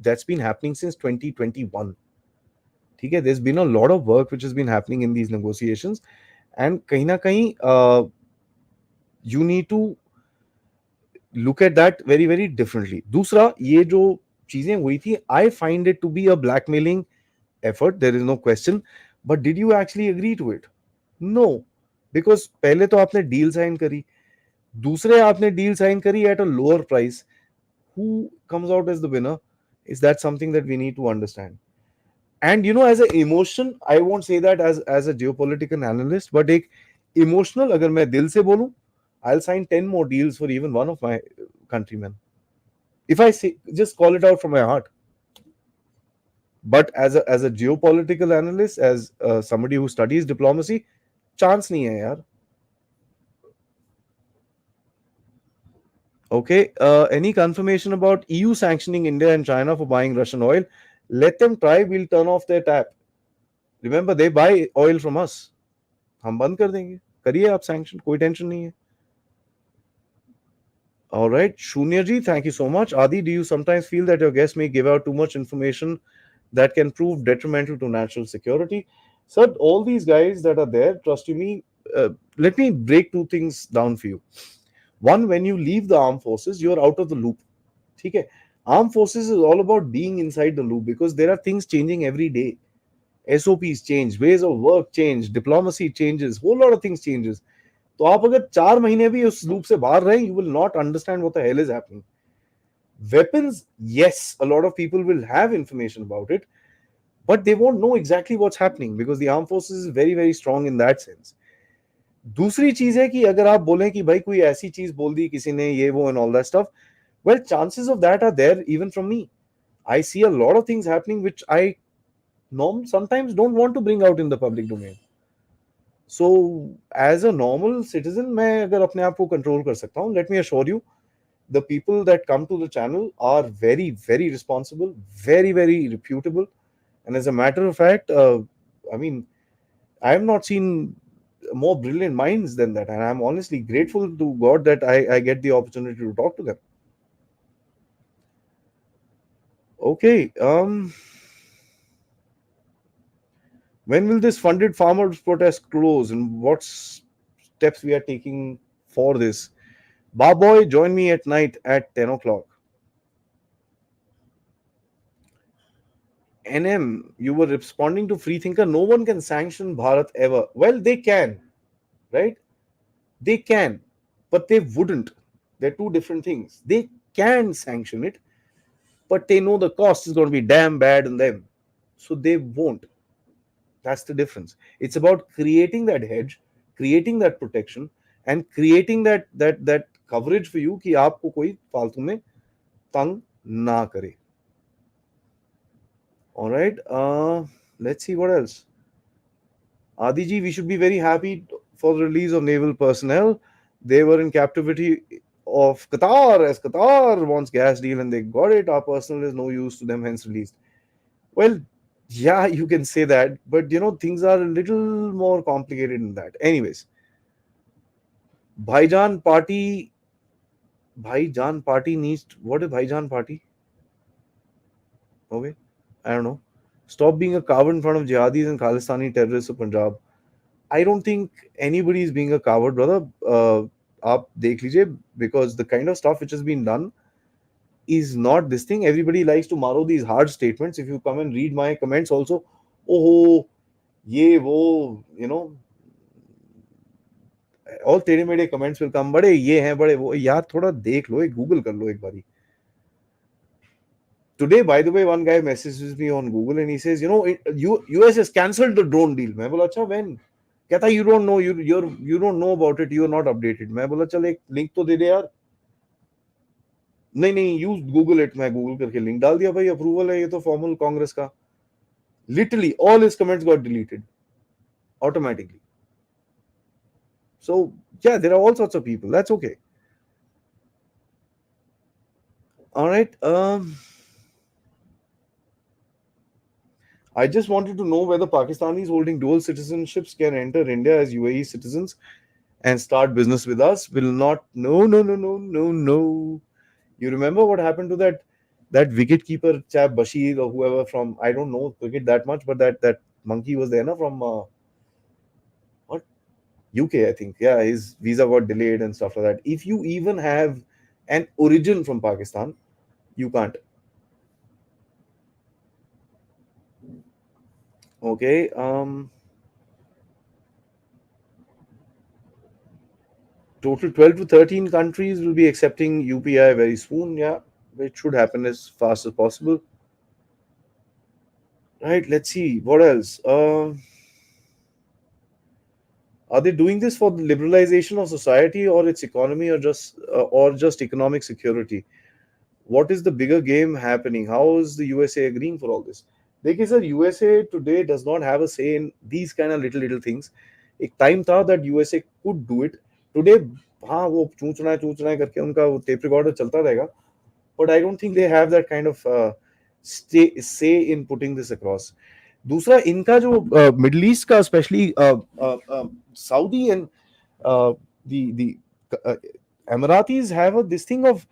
that's been happening since 2021. ठीक है. there's been a lot of work which has been happening in these negotiations, and कहीं ना कहीं you need to look at that very very differently. दूसरा, ये जो चीजें हुई थी, I find it to be a blackmailing effort, there is no question. But did you actually agree to it? No. Because पहले तो आपने डील साइन करी, दूसरे आपने डील साइन करी at a lower price. Who comes out as the winner? Is that something that we need to understand? And as an emotion, I won't say that as a geopolitical analyst, but एक emotional, अगर मैं दिल से बोलूं, I'll sign 10 more deals for even one of my countrymen, if I say, just call it out from my heart. But as a geopolitical analyst, as somebody who studies diplomacy, chance nahi hai yaar. Okay. Any confirmation about EU sanctioning India and China for buying Russian oil? Let them try. We'll turn off their tap. Remember, they buy oil from us. हम बंद कर देंगे. करिए आप sanction, कोई tension नहीं है. All right. Shunya ji, thank you so much. Adi, do you sometimes feel that your guests may give out too much information that can prove detrimental to national security? Sir, all these guys that are there, trust you me, let me break two things down for you. One, when you leave the armed forces, you're out of the loop. Okay? Armed forces is all about being inside the loop, because there are things changing every day. SOPs change, ways of work change, diplomacy changes, whole lot of things changes. तो आप अगर 4 महीने भी उस loop से बाहर रहे, you will not understand what the hell is happening. Weapons, yes, a lot of people will have information about it, but they won't know exactly what's happening, because the armed forces is very very strong in that sense. दूसरी चीज है कि अगर आप बोलें कि भाई कोई ऐसी चीज बोल दी किसी ने, ये वो and all that stuff, well, chances of that are there even from me. I see a lot of things happening which I sometimes don't want to bring out in the public domain. So as a normal citizen, मैं अगर अपने आप को control कर सकता हूँ, let me assure you, the people that come to the channel are very very responsible, very very reputable, and as a matter of fact, I mean, I have not seen more brilliant minds than that, and I'm honestly grateful to God that I get the opportunity to talk to them. Okay. When will this funded farmers protest close, and what steps we are taking for this? Boy, join me at night at 10 o'clock. NM, you were responding to Freethinker. No one can sanction Bharat ever. Well, they can, right? They can, but they wouldn't. They're two different things. They can sanction it, but they know the cost is going to be damn bad on them. So they won't. That's the difference. It's about creating that hedge, creating that protection, and creating that coverage for you कि आपको कोई फालतू में तंग ना करे. All right. Let's see what else. Aadi ji, we should be very happy for the release of naval personnel. They were in captivity of Qatar, as Qatar wants gas deal and they got it. Our personnel is no use to them, hence released. Well, Yeah, you can say that, but things are a little more complicated than that. Anyways, Bhaijan party, Bhaijan party needs. What is Bhaijan party? Okay, I don't know. Stop being a coward in front of jihadis and Khalistani terrorists of Punjab. I don't think anybody is being a coward, brother. आप देख लीजिए, because the kind of stuff which has been done is not this thing. Everybody likes to borrow these hard statements. If you come and read my comments also, oh, ये वो, all टेढ़े मेढ़े comments will come. बड़े ये हैं, बड़े वो, यार थोड़ा देख लो, एक गूगल कर लो एक बारी. Today, by the way, one guy messages me on Google and he says, US has cancelled the drone deal. मैं बोला अच्छा when? कहता you don't know, you don't know about it, you're not updated. मैं बोला चल एक link तो दे दे यार. नहीं नहीं, यूज गूगल इट. मैं गूगल करके लिंक डाल दिया, भाई अप्रूवल है ये तो फॉर्मल कांग्रेस का. Literally all his comments got deleted automatically. So yeah, there are all sorts of people. That's okay. All right. I just wanted to know whether Pakistanis holding dual citizenships can enter India as UAE citizens and start business with us. Will not. No, no, no, no, no, no. You remember what happened to that wicket keeper chap Bashir or whoever from, I don't know cricket that much, but that monkey was there, na, from what, UK, I think. Yeah, his visa got delayed and stuff like that. If you even have an origin from Pakistan, you can't. Okay. Total 12 to 13 countries will be accepting UPI very soon. Yeah, it should happen as fast as possible. Right. Let's see what else. Are they doing this for the liberalization of society or its economy, or just economic security? What is the bigger game happening? How is the USA agreeing for all this? देखिए sir, USA today does not have a say in these kind of little things. एक time था that USA could do it. Today, हाँ वो चूचना है करके उनका वो tape recorder चलता रहेगा. But I don't think they have that kind of say in putting this across. दूसरा इनका जो मिडल ईस्ट का specially Saudi and the uh, Emiratis have this thing of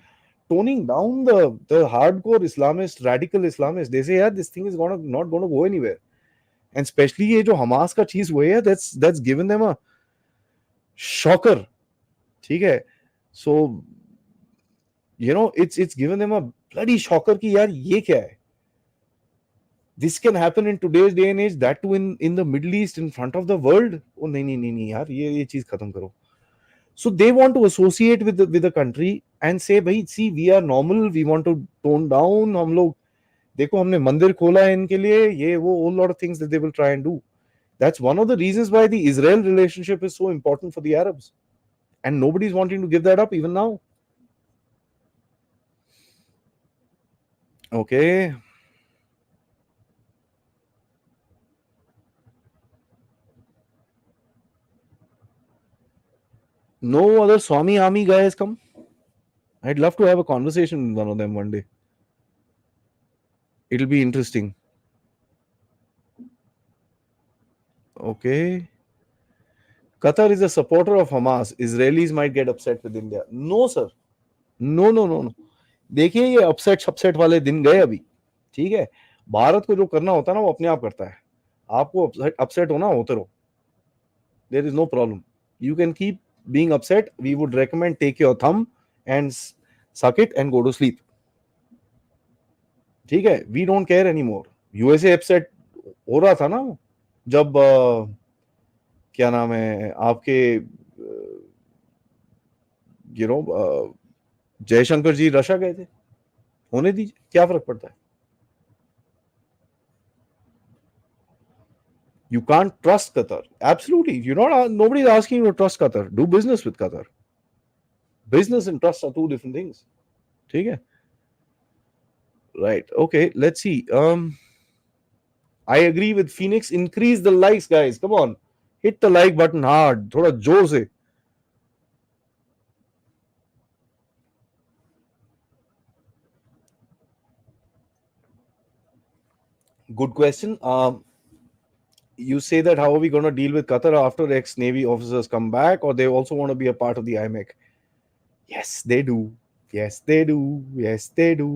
toning down the hardcore Islamist, radical Islamists. They say, yeah, this thing is not gonna go anywhere. And especially ये जो Hamas का चीज हुई है, that's given them a shocker. ठीक है. So it's given them a bloody shocker कि यार ये क्या है. This can happen in today's day and age, that too in the Middle East, in front of the world. Oh नहीं नहीं नहीं नहीं यार, ये चीज खत्म करो. So they want to associate with the country and say, भाई see, we are normal, we want to tone down. हम लोग देखो हमने मंदिर खोला है इनके लिए, ये वो, whole lot of things that they will try and do. That's one of the reasons why the Israel relationship is so important for the Arabs, and nobody's wanting to give that up even now. Okay. No other Swami Army guy has come. I'd love to have a conversation with one of them one day. It'll be interesting. Okay. Qatar is a supporter of Hamas. Israelis might get upset with India. No, sir. No, no, no, no. देखिए ये upset वाले दिन गए अभी. ठीक है. भारत को जो करना होता है ना वो अपने आप करता है. आपको अपसेट होना होते रहो. There is no problem. You can keep being upset. We would recommend take your thumb and suck it and go to sleep. ठीक है. We don't care anymore. USA upset हो रहा था ना जब क्या नाम है आपके जयशंकर जी रशिया गए थे. होने दीजिए, क्या फर्क पड़ता है. You can't trust Qatar. Absolutely. Nobody's asking you to trust Qatar. Do business with Qatar. Business and trust are two different things. ठीक है. Right. Okay. Let's see. I agree with Phoenix. Increase the likes, guys. Come on. Hit the like button hard. थोड़ा जोर से. Good question. You say that how are we going to deal with Qatar after ex-Navy officers come back, or they also want to be a part of the IMEC? Yes, they do. Yes, they do. Yes, they do.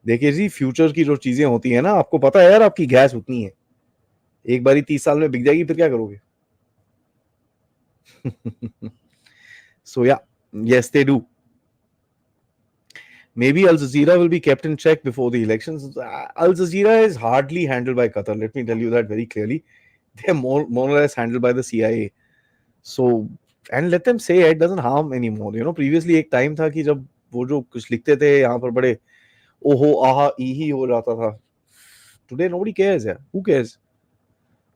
देखिए जी, future की जो चीजें होती है ना, आपको पता है यार, आपकी गैस उतनी है, एक बारी 30 साल में बिक जाएगी, फिर क्या करोगे? So yeah, yes, they do. Maybe Al Jazeera will be kept in check before the elections. Al Jazeera is hardly handled by Qatar. Let me tell you that very clearly. They're more or less handled by the CIA. So, and let them say it doesn't harm anymore. You know, previously एक time था कि जब वो जो कुछ लिखते थे यहाँ पर बड़े ओहो आहा ई ही हो जाता था. Today nobody cares. Yeah, who cares?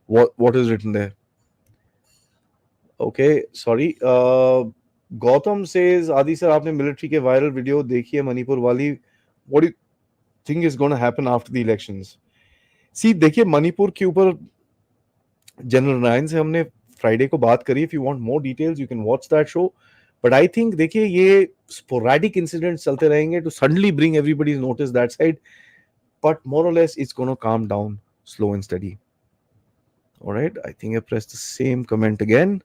What is written there? Okay, sorry. Gautam says, Adi sir, आपने military के viral video देखी है मणिपुर वाली. What do you think is going to happen after the elections? See, देखिए मणिपुर के ऊपर general Narayan से हमने फ्राइडे को बात करी. If you want more details you can watch that show. But I think देखिए ये स्पोरेडिक इंसिडेंट्स चलते रहेंगे to suddenly bring everybody's notice that side. But more और less it's gonna come down slow and steady. Alright, I think I press the same comment again.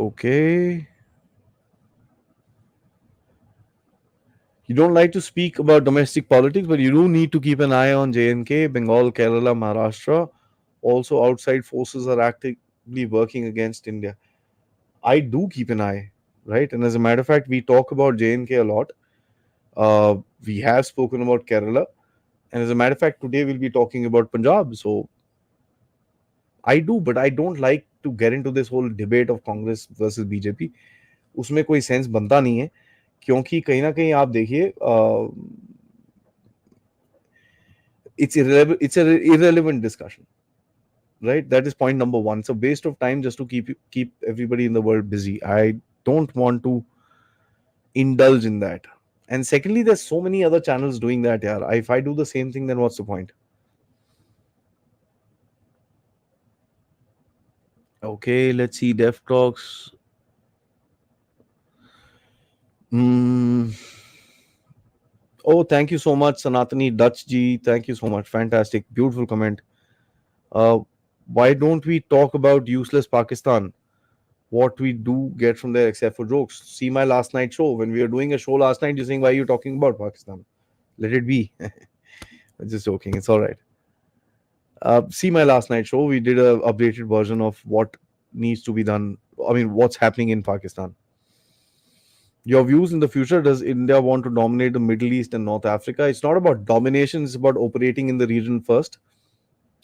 Okay. You don't like to speak about domestic politics, but you do need to keep an eye on J&K, Bengal, Kerala, Maharashtra. Also, outside forces are actively working against India. I do keep an eye, right? And as a matter of fact, we talk about J&K a lot. We have spoken about Kerala. And as a matter of fact, today we'll be talking about Punjab. So I do, but I don't like to get into this whole debate of Congress versus BJP. उसमें कोई sense बनता नहीं है, क्योंकि कहीं ना कहीं आप देखिए it's an irrelevant discussion, right? That is point number one. It's a waste of time just to keep everybody in the world busy. I don't want to indulge in that. And secondly, there's so many other channels doing that. Yeah, if I do the same thing, then what's the point? Okay, let's see. Dev talks. Oh, thank you so much, Sanatani Dutch Ji. Thank you so much. Fantastic, beautiful comment. Uh, why don't we talk about useless Pakistan? What we do get from there except for jokes. See my last night show. When we were doing a show last night, you're saying, why are you talking about Pakistan? Let it be. I'm just joking. It's all right. See my last night show. We did a updated version of what needs to be done. I mean, what's happening in Pakistan. Your views in the future. Does India want to dominate the Middle East and North Africa? It's not about domination. It's about operating in the region first.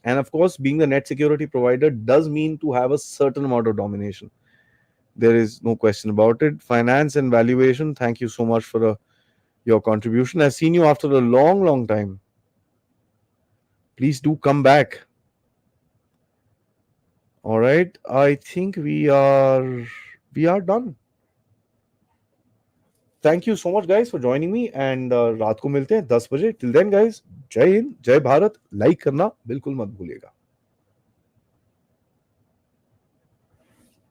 And of course, being the net security provider does mean to have a certain amount of domination. There is no question about it. Finance and valuation, thank you so much for your contribution. I've seen you after a long, long time. Please do come back. All right. I think we are done. Thank you so much, guys, for joining me. And रात को मिलते हैं 10 बजे. Till then, guys, जय हिंद, जय Bharat. Like करना बिल्कुल मत भूलिएगा.